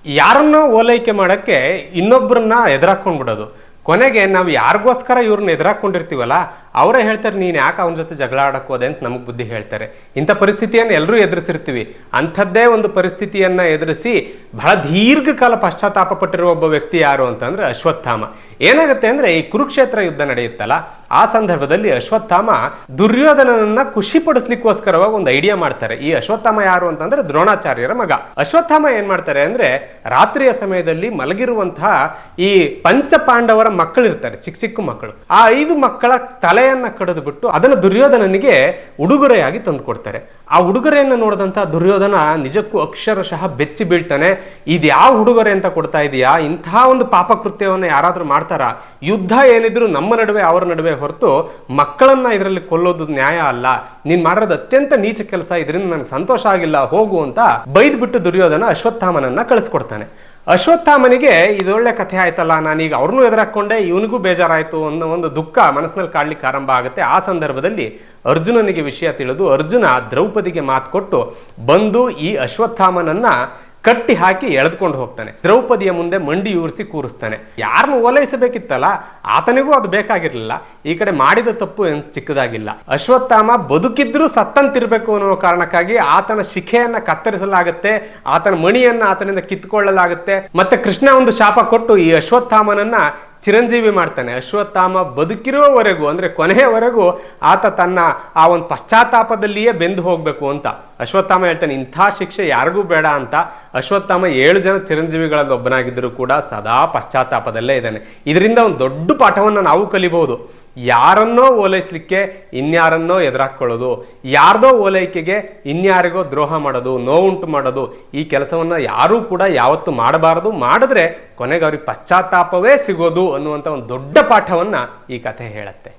ಯಾರನ್ನೋ ಓಲೈಕೆ ಮಾಡಕ್ಕೆ ಇನ್ನೊಬ್ಬರನ್ನ ಎದುರಾಕೊಂಡ್ಬಿಡೋದು. ಕೊನೆಗೆ ನಾವು ಯಾರಿಗೋಸ್ಕರ ಇವ್ರನ್ನ ಎದುರಾಕೊಂಡಿರ್ತೀವಲ್ಲ ಅವರೇ ಹೇಳ್ತಾರೆ, ನೀನು ಯಾಕೆ ಅವನ ಜೊತೆ ಜಗಳ ಆಡಕ್ಕೆ ಹೋದೆ ಅಂತ ನಮಗೆ ಬುದ್ಧಿ ಹೇಳ್ತಾರೆ. ಇಂಥ ಪರಿಸ್ಥಿತಿಯನ್ನು ಎಲ್ಲರೂ ಎದುರಿಸಿರ್ತೀವಿ. ಅಂಥದ್ದೇ ಒಂದು ಪರಿಸ್ಥಿತಿಯನ್ನು ಎದುರಿಸಿ ಬಹಳ ದೀರ್ಘಕಾಲ ಪಶ್ಚಾತ್ತಾಪ ಪಟ್ಟಿರುವ ಒಬ್ಬ ವ್ಯಕ್ತಿ ಯಾರು ಅಂತಂದ್ರೆ ಅಶ್ವತ್ಥಾಮ. ಏನಾಗುತ್ತೆ ಅಂದ್ರೆ, ಈ ಕುರುಕ್ಷೇತ್ರ ಯುದ್ಧ ನಡೆಯುತ್ತಲ್ಲ, ಆ ಸಂದರ್ಭದಲ್ಲಿ ಅಶ್ವತ್ಥಾಮ ದುರ್ಯೋಧನನನ್ನ ಖುಷಿ ಪಡಿಸ್ಲಿಕ್ಕೋಸ್ಕರವಾಗಿ ಒಂದು ಐಡಿಯಾ ಮಾಡ್ತಾರೆ. ಈ ಅಶ್ವತ್ಥಾಮ ಯಾರು ಅಂತಂದ್ರೆ ದ್ರೋಣಾಚಾರ್ಯರ ಮಗ. ಅಶ್ವತ್ಥಾಮ ಏನ್ ಮಾಡ್ತಾರೆ ಅಂದ್ರೆ, ರಾತ್ರಿಯ ಸಮಯದಲ್ಲಿ ಮಲಗಿರುವಂತಹ ಈ ಪಂಚ ಪಾಂಡವರ ಮಕ್ಕಳಿರ್ತಾರೆ, ಚಿಕ್ಕ ಚಿಕ್ಕ ಮಕ್ಕಳು. ಆ 5 ಮಕ್ಕಳ ತಲೆಯನ್ನ ಕಡಿದು ಬಿಟ್ಟು ಅದನ್ನು ದುರ್ಯೋಧನನಿಗೆ ಉಡುಗೊರೆಯಾಗಿ ತಂದು ಕೊಡ್ತಾರೆ. ಆ ಉಡುಗೊರೆಯನ್ನು ನೋಡಿದಂತ ದುರ್ಯೋಧನ ನಿಜಕ್ಕೂ ಅಕ್ಷರಶಃ ಬೆಚ್ಚಿ ಬೀಳ್ತಾನೆ. ಇದ್ಯಾವ ಉಡುಗೊರೆ ಅಂತ ಕೊಡ್ತಾ ಇದೀಯಾ? ಇಂತಹ ಒಂದು ಪಾಪಕೃತ್ಯವನ್ನು ಯಾರಾದ್ರೂ ಮಾಡ್ತಾರ? ಯುದ್ಧ ಏನಿದ್ರು ನಮ್ಮ ನಡುವೆ ಅವರ ನಡುವೆ ಹೊರತು ಮಕ್ಕಳನ್ನ ಇದರಲ್ಲಿ ಕೊಲ್ಲೋದು ನ್ಯಾಯ ಅಲ್ಲ. ನೀನ್ ಮಾಡೋದು ಅತ್ಯಂತ ನೀಚ ಕೆಲಸ, ಇದರಿಂದ ನನಗೆ ಸಂತೋಷ ಆಗಿಲ್ಲ, ಹೋಗು ಅಂತ ಬೈದ್ಬಿಟ್ಟು ದುರ್ಯೋಧನ ಅಶ್ವತ್ಥಾಮನನ್ನ ಕಳಿಸ್ಕೊಡ್ತಾನೆ. ಅಶ್ವತ್ಥಾಮನಿಗೆ ಇದೊಳ್ಳೆ ಕಥೆ ಆಯ್ತಲ್ಲ, ನಾನೀಗ ಅವ್ರನ್ನೂ ಎದುರಾಕೊಂಡೆ, ಇವನಿಗೂ ಬೇಜಾರಾಯ್ತು ಅನ್ನೋ ಒಂದು ದುಃಖ ಮನಸ್ಸಿನಲ್ಲಿ ಕಾಡ್ಲಿಕ್ಕೆ ಆರಂಭ ಆಗುತ್ತೆ. ಆ ಸಂದರ್ಭದಲ್ಲಿ ಅರ್ಜುನನಿಗೆ ವಿಷಯ ತಿಳಿದು ಅರ್ಜುನ ದ್ರೌಪದಿಗೆ ಮಾತು ಕೊಟ್ಟು ಬಂದು ಈ ಅಶ್ವತ್ಥಾಮನನ್ನ ಕಟ್ಟಿ ಹಾಕಿ ಎಳೆದುಕೊಂಡು ಹೋಗ್ತಾನೆ. ದ್ರೌಪದಿಯ ಮುಂದೆ ಮಂಡಿ ಊರಿಸಿ ಕೂರಿಸ್ತಾನೆ. ಯಾರನ್ನು ಓಲೈಸಬೇಕಿತ್ತಲ್ಲ ಆತನಿಗೂ ಅದು ಬೇಕಾಗಿರ್ಲಿಲ್ಲ. ಈ ಕಡೆ ಮಾಡಿದ ತಪ್ಪು ಏನು ಚಿಕ್ಕದಾಗಿಲ್ಲ. ಅಶ್ವತ್ಥಾಮ ಬದುಕಿದ್ರೂ ಸತ್ತಂತಿರ್ಬೇಕು ಅನ್ನೋ ಕಾರಣಕ್ಕಾಗಿ ಆತನ ಶಿಖೆಯನ್ನ ಕತ್ತರಿಸಲಾಗುತ್ತೆ, ಆತನ ಮಣಿಯನ್ನ ಆತನಿಂದ ಕಿತ್ಕೊಳ್ಳಲಾಗುತ್ತೆ. ಮತ್ತೆ ಕೃಷ್ಣ ಒಂದು ಶಾಪ ಕೊಟ್ಟು ಈ ಅಶ್ವತ್ಥಾಮನನ್ನ ಚಿರಂಜೀವಿ ಮಾಡ್ತಾನೆ. ಅಶ್ವತ್ಥಾಮ ಬದುಕಿರುವವರೆಗೂ ಅಂದ್ರೆ ಕೊನೆಯವರೆಗೂ ಆತ ತನ್ನ ಆ ಒಂದು ಪಶ್ಚಾತ್ತಾಪದಲ್ಲಿಯೇ ಬೆಂದು ಹೋಗ್ಬೇಕು ಅಂತ ಅಶ್ವತ್ಥಾಮ ಹೇಳ್ತಾನೆ. ಇಂಥ ಶಿಕ್ಷೆ ಯಾರಿಗೂ ಬೇಡ ಅಂತ. ಅಶ್ವತ್ಥಾಮ 7 ಜನ ಚಿರಂಜೀವಿಗಳಲ್ಲಿ ಒಬ್ಬನಾಗಿದ್ದರೂ ಕೂಡ ಸದಾ ಪಶ್ಚಾತ್ತಾಪದಲ್ಲೇ ಇದ್ದಾನೆ. ಇದರಿಂದ ಒಂದು ದೊಡ್ಡ ಪಾಠವನ್ನು ನಾವು ಕಲಿಬಹುದು. ಯಾರನ್ನೋ ಓಲೈಸ್ಲಿಕ್ಕೆ ಇನ್ಯಾರನ್ನೋ ಎದುರಾಕೊಳ್ಳೋದು, ಯಾರ್ದೋ ಓಲೈಕೆಗೆ ಇನ್ಯಾರಿಗೋ ದ್ರೋಹ ಮಾಡೋದು, ನೋವುಂಟು ಮಾಡೋದು, ಈ ಕೆಲಸವನ್ನ ಯಾರೂ ಕೂಡ ಯಾವತ್ತೂ ಮಾಡಬಾರದು. ಮಾಡಿದ್ರೆ ಕೊನೆಗೆ ಅವ್ರಿಗೆ ಪಶ್ಚಾತ್ತಾಪವೇ ಸಿಗೋದು ಅನ್ನುವಂಥ ಒಂದು ದೊಡ್ಡ ಪಾಠವನ್ನ ಈ ಕಥೆ ಹೇಳುತ್ತೆ.